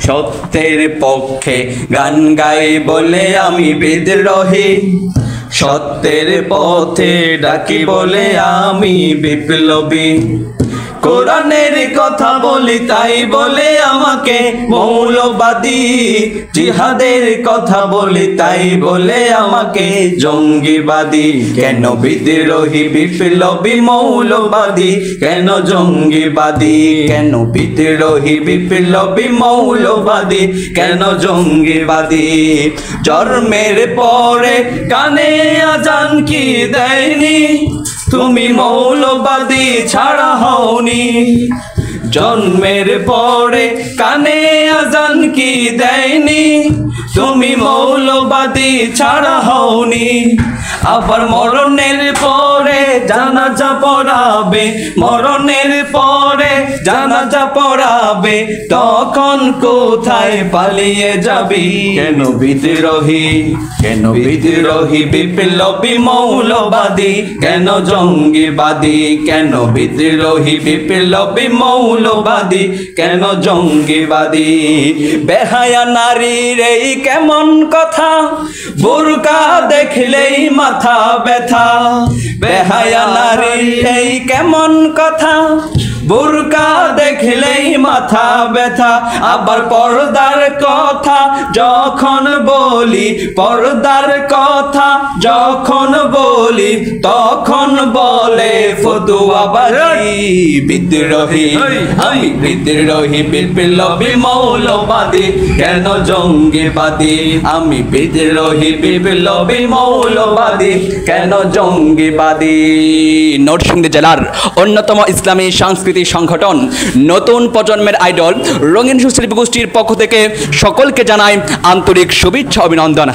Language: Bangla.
সত্যের পক্ষে গান গাই বলে আমি বিদ্রোহী, সত্যের পথে ডাকি বলে আমি বিপ্লবী। কোরআনের কথা বলি তাই বলে আমাকে মৌলবাদী, জিহাদের কথা বলি তাই বলে আমাকে জঙ্গিবাদী। কেন বিদ্রোহী বিপ্লবী মৌলবাদী, কেন জঙ্গিবাদী? কেন বিদ্রোহী বিপ্লবী মৌলবাদী, কেন জঙ্গিবাদী? জন্মের পরে কানে আজান কি দেয়নি, তুমি মৌলবাদী ছাড়া হওনি। জন্মের পরে কানে আজান কি দেয়নি, তুমি মৌলবাদী ছাড়া হওনি। আবার মরণের পরে জানাজা পড়াবে, মরণের পরে জানাজা পড়াবে, তখন কোথায় পালিয়ে যাবি? কেন বিদ্রোহী, কেন বিদ্রোহী বিপ্লবী মৌলবাদী, কেন জঙ্গিবাদী? কেন বিদ্রোহী বিপ্লবী মৌলবাদী, কেন জঙ্গিবাদী? বেহায়া নারীর এই কেমন কথা, বোরকা দেখলেই মাথা ব্যথা। বেহায়া নারীর এই কেমন কথা, বোরকা দেখলেই মাথা ব্যথা। আবার পর্দার কথা যখন বলি, পর্দার কথা যখন বলি, তখন বলে ফতুয়াবাজি। বিদ্রোহী আমি বিদ্রোহী বিপ্লবী মৌলবাদী, কেন জঙ্গিবাদী? আমি বিদ্রোহী বিপ্লবী মৌলবাদী, কেন জঙ্গিবাদী? নরসিংদী জেলার অন্যতম ইসলামী সাংস্কৃতিক সংগঠন নতুন প্রজন্মের আইডল রঙিন সুশিল্পী গোষ্ঠীর পক্ষ থেকে সকলকে জানাই আন্তরিক শুভেচ্ছা অভিনন্দন।